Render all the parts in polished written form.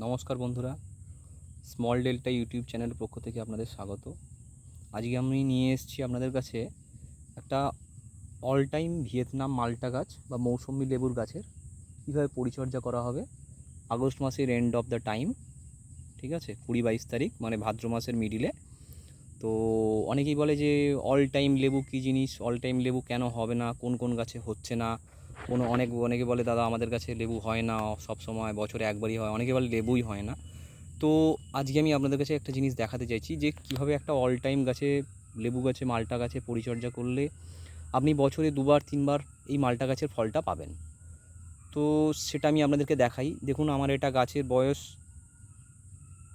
নমস্কার বন্ধুরা, small delta YouTube চ্যানেলের পক্ষ থেকে আপনাদের স্বাগত। আজকে আমি নিয়ে এসেছি আপনাদের কাছে একটা অল টাইম ভিয়েতনাম মাল্টা গাছ বা মৌসুমি লেবুর গাছের কীভাবে পরিচর্যা করা হবে আগস্ট মাসের এন্ড অফ দ্য টাইম, ঠিক আছে, 20-22 তারিখ মানে ভাদ্র মাসের মিডিলে। তো অনেকেই বলে যে অল টাইম লেবু কী জিনিস, অল টাইম লেবু কেন হবে না, কোন কোন গাছে হচ্ছে না, অনেকে বলে দাদা আমাদের কাছে লেবু হয় না, সব সময় বছরে একবারই হয়, অনেকে বলে লেবুই হয় না। তো আজকে আমি আপনাদের কাছে একটা জিনিস দেখাতে চাইছি যে কীভাবে একটা অল টাইম গাছে, লেবু গাছে, মাল্টা গাছে পরিচর্যা করলে আপনি বছরে 2-3 বার এই মাল্টা গাছের ফলটা পাবেন। তো সেটা আমি আপনাদেরকে দেখাই। দেখুন, আমার এটা গাছের বয়স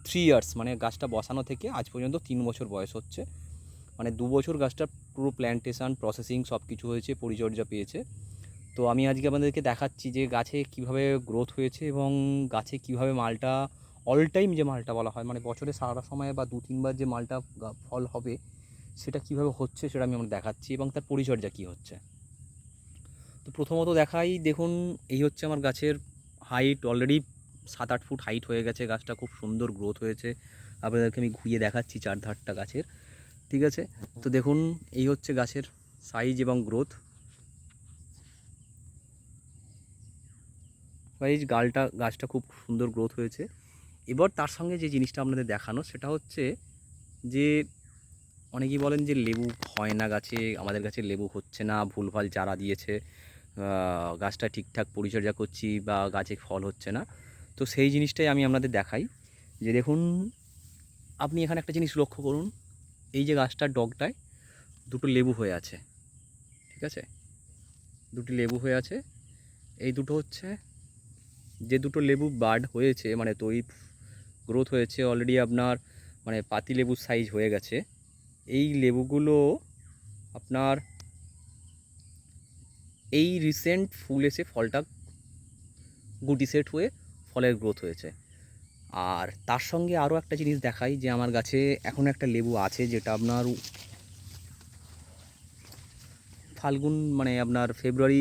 3 ইয়ার্স, মানে গাছটা বসানো থেকে আজ পর্যন্ত 3 বছর বয়স হচ্ছে, মানে 2 বছর গাছটার পুরো প্ল্যান্টেশন প্রসেসিং সব কিছু হয়েছে, পরিচর্যা পেয়েছে। তো আমি আজকে আপনাদেরকে দেখাচ্ছি যে গাছে কীভাবে গ্রোথ হয়েছে এবং গাছে কীভাবে মালটা, অল টাইম যে মালটা বলা হয়, মানে বছরে সারা সময় বা 2-3 বার যে মালটা ফল হবে সেটা কীভাবে হচ্ছে সেটা আমি আপনাদের দেখাচ্ছি এবং তার পরিচর্যা কী হচ্ছে। তো প্রথমত দেখাই, দেখুন এই হচ্ছে আমার গাছের হাইট, অলরেডি 7-8 ফুট হাইট হয়ে গেছে, গাছটা খুব সুন্দর গ্রোথ হয়েছে। আপনাদেরকে আমি ঘুরিয়ে দেখাচ্ছি চারধারটা গাছের, ঠিক আছে। তো দেখুন এই হচ্ছে গাছের সাইজ এবং গ্রোথ। এই গাছটা খুব সুন্দর গ্রোথ হয়েছে। এবার তার সঙ্গে যে জিনিসটা আপনাদের দেখানো সেটা হচ্ছে যে অনেকেই বলেন যে লেবু হয় না গাছে, আমাদের গাছে লেবু হচ্ছে না, ভুলভাল চারা দিয়েছে, গাছটা ঠিকঠাক পরিচর্যা করছি বা গাছে ফল হচ্ছে না। তো সেই জিনিসটাই আমি আপনাদের দেখাই যে দেখুন, আপনি এখানে একটা জিনিস লক্ষ্য করুন, এই যে গাছটার ডগটায় দুটো লেবু হয়ে আছে, ঠিক আছে, দুটি লেবু হয়ে আছে। এই দুটো হচ্ছে যে দুটো লেবু বার্ড হয়েছে, মানে তৈরি গ্রোথ হয়েছে অলরেডি আপনার, মানে পাতি লেবুর সাইজ হয়ে গেছে। এই লেবুগুলো আপনার এই রিসেন্ট ফুল এসে ফলটা গুটি সেট হয়ে ফলের গ্রোথ হয়েছে। আর তার সঙ্গে আরও একটা জিনিস দেখাই যে আমার গাছে এখন একটা লেবু আছে যেটা আপনার ফাল্গুন, মানে আপনার ফেব্রুয়ারি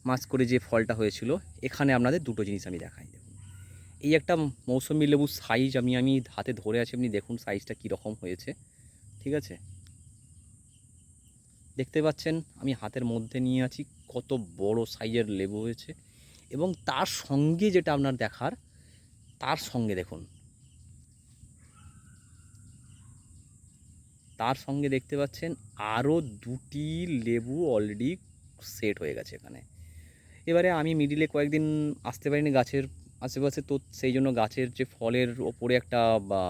মার্চ করে যে ফলটা হয়েছিল, এখানে আপনাদের দুটো জিনিস আমি দেখাই। দেখুন এই একটা মৌসুমি লেবুর সাইজ আমি হাতে ধরে আছি, আপনি দেখুন সাইজটা কীরকম হয়েছে, ঠিক আছে। দেখতে পাচ্ছেন আমি হাতের মধ্যে নিয়ে আছি, কত বড় সাইজের লেবু হয়েছে। এবং তার সঙ্গে যেটা আপনার দেখার, তার সঙ্গে দেখুন, তার সঙ্গে দেখতে পাচ্ছেন আরও দুটি লেবু অলরেডি সেট হয়ে গেছে এখানে। এবারে আমি মিডিলে কয়েকদিন আসতে পারিনি গাছের আশেপাশে, তো সেই জন্য গাছের যে ফলের ওপরে একটা বা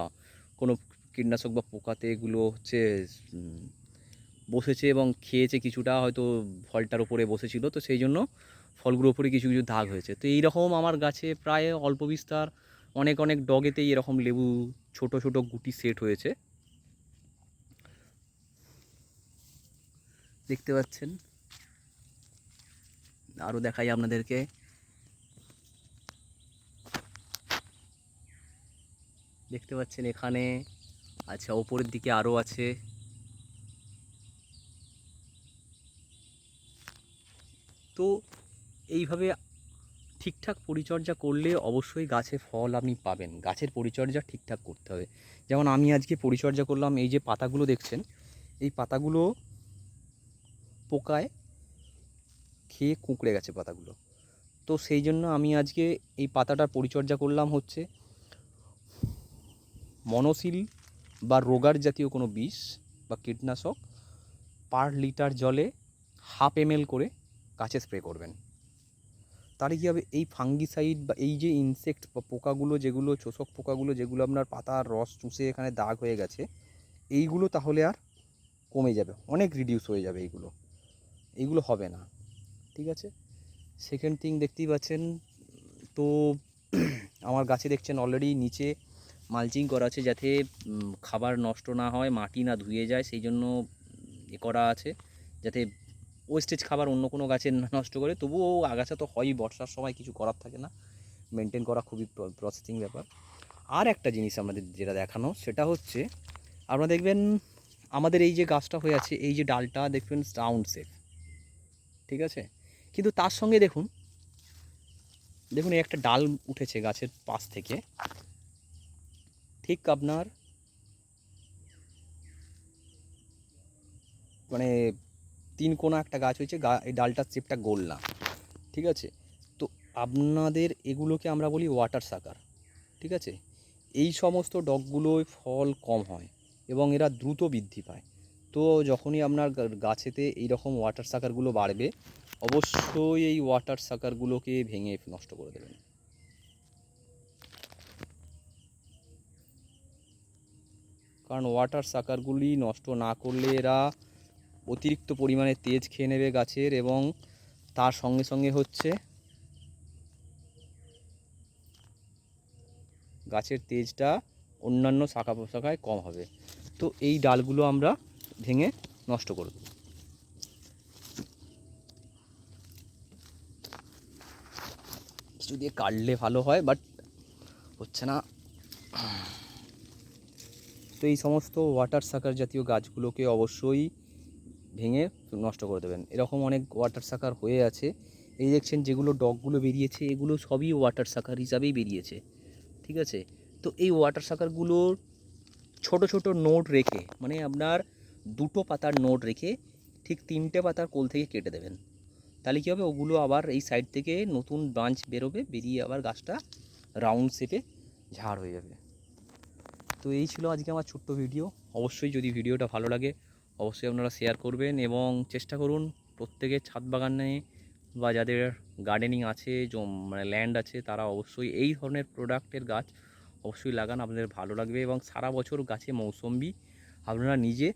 কোনো কীটনাশক বা পোকাতে এগুলো হচ্ছে বসেছে এবং খেয়েছে, কিছুটা হয়তো ফলটার উপরে বসেছিল, তো সেই জন্য ফলগুলোর উপরে কিছু কিছু দাগ হয়েছে। তো এইরকম আমার গাছে প্রায় অল্প বিস্তার অনেক অনেক ডগেতেই এরকম লেবু ছোট ছোট গুটি সেট হয়েছে, দেখতে পাচ্ছেন। আরও দেখাই আপনাদেরকে, দেখতে পাচ্ছেন এখানে, আচ্ছা ওপরের দিকে আরও আছে। তো এইভাবে ঠিকঠাক পরিচর্যা করলে অবশ্যই গাছে ফল আপনি পাবেন। গাছের পরিচর্যা ঠিকঠাক করতে হবে। যেমন আমি আজকে পরিচর্যা করলাম, এই যে পাতাগুলো দেখছেন, এই পাতাগুলো পোকায় খেয়ে কুঁকড়ে গেছে পাতাগুলো। তো সেই জন্য আমি আজকে এই পাতাটার পরিচর্যা করলাম হচ্ছে মনোসিল বা রোগার জাতীয় কোনো বিষ বা কীটনাশক পার লিটার জলে 1/2 ml করে গাছে স্প্রে করবেন। তাহলে কী হবে, এই ফাঙ্গিসাইড বা এই যে ইনসেক্ট বা পোকাগুলো, যেগুলো শোষক পোকাগুলো, যেগুলো আপনার পাতার রস চুষে এখানে দাগ হয়ে গেছে, এইগুলো তাহলে আর কমে যাবে, অনেক রিডিউস হয়ে যাবে, এইগুলো হবে না, ঠিক আছে। সেকেন্ড থিং দেখতেই পাচ্ছেন, তো আমার গাছে দেখছেন অলরেডি নিচে মালচিং করা আছে যাতে খাবার নষ্ট না হয়, মাটি না ধুয়ে যায়, সেই জন্য এ করা আছে যাতে ওয়েস্টেজ খাবার অন্য কোনো গাছে না নষ্ট করে। তবুও আগাছা তো হয়ই, বর্ষার সময় কিছু করার থাকে না, মেনটেন করা খুবই প্রসেসিং ব্যাপার। আর একটা জিনিস আমাদের যেটা দেখানো সেটা হচ্ছে, আপনারা দেখবেন আমাদের এই যে গাছটা হয়ে আছে, এই যে ডালটা দেখবেন রাউন্ড শেপ, ঠিক আছে, কিন্তু তার সঙ্গে দেখুন দেখুন এই একটা ডাল উঠেছে গাছের পাশ থেকে, ঠিক আপনার মানে 3 কোণা একটা গাছ হয়েছে, এই ডালটার শেপটা গোল না, ঠিক আছে? তো আপনাদের এগুলোকে আমরা বলি ওয়াটার সাকার, ঠিক আছে? এই সমস্ত ডগগুলোয় ফল কম হয় এবং এরা দ্রুত বৃদ্ধি পায়। তো যখনই আপনার গাছেতে এই রকম ওয়াটার সাকারগুলো বাড়বে, অবশ্যই এই ওয়াটার সাকারগুলোকে ভেঙে নষ্ট করে দেবেন। কারণ ওয়াটার সাকারগুলি নষ্ট না করলে এরা অতিরিক্ত পরিমাণে তেজ খেয়ে নেবে গাছের, এবং তার সঙ্গে সঙ্গে হচ্ছে গাছের তেজটা অন্যান্য শাখা প্রশাখায় কম হবে। তো এই ডালগুলো আমরা ভেঙে নষ্ট করে দেব। কিছু দিয়ে কাটলে ভালো হয়, বাট হচ্ছে না। তো এই সমস্ত ওয়াটার সাকার জাতীয় গাছগুলোকে অবশ্যই ভেঙে নষ্ট করে দেবেন। এরকম অনেক ওয়াটার সাকার হয়ে আছে, এই দেখছেন যেগুলো ডগগুলো বেরিয়েছে, এগুলো সবই ওয়াটার সাকার হিসাবেই বেরিয়েছে, ঠিক আছে? তো এই ওয়াটার সাকারগুলোর ছোট ছোট নোট রেখে, মানে আপনার 2টো পাতার নোট রেখে ঠিক 3টে পাতার কোল থেকে কেটে দেবেন। তাহলে কী হবে, ওগুলো আবার এই সাইড থেকে নতুন ব্রাঞ্চ বেরোবে, বেরিয়ে আবার গাছটা রাউন্ড শেপে ঝাড় হয়ে যাবে। তো এই ছিল আজকে আমার ছোট্ট ভিডিও। অবশ্যই যদি ভিডিওটা ভালো লাগে অবশ্যই আপনারা শেয়ার করবেন, এবং চেষ্টা করুন প্রত্যেকের ছাদ বাগানে বা যাদের গার্ডেনিং আছে, মানে ল্যান্ড আছে, তারা অবশ্যই এই ধরনের প্রোডাক্টের গাছ অবশ্যই লাগান, আপনাদের ভালো লাগবে। এবং সারা বছর গাছে মৌসম্বি আপনারা নিজে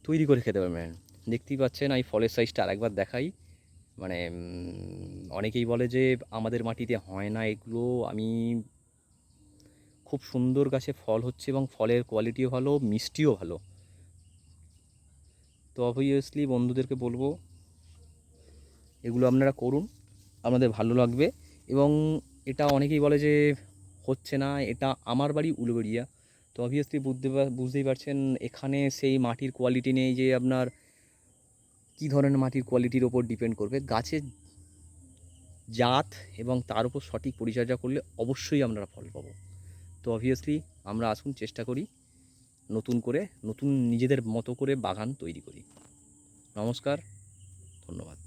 তৈরি করে খেতে পারবেন। দেখতেই পাচ্ছেন এই ফলের সাইজটা আরেকবার দেখাই, মানে অনেকেই বলে যে আমাদের মাটিতে হয় না এগুলো, আমি খুব সুন্দর গাছে ফল হচ্ছে এবং ফলের কোয়ালিটিও ভালো, মিষ্টিও ভালো। তো অবভিয়াসলি বন্ধুদেরকে বলবো এগুলো আপনারা করুন, আপনাদের ভালো লাগবে। এবং এটা অনেকেই বলে যে হচ্ছে না, এটা আমার বাড়ি উলুবেড়িয়া। তো অবভিয়াসলি বুঝতেই পারছেন এখানে সেই মাটির কোয়ালিটি নেই, যে আপনার কী ধরনের মাটির কোয়ালিটির ওপর ডিপেন্ড করবে গাছের জাত, এবং তার উপর সঠিক পরিচর্যা করলে অবশ্যই আমরা ফল পাবো। তো অবভিয়াসলি আমরা আসুন চেষ্টা করি নতুন করে, নতুন নিজেদের মতো করে বাগান তৈরি করি। নমস্কার, ধন্যবাদ।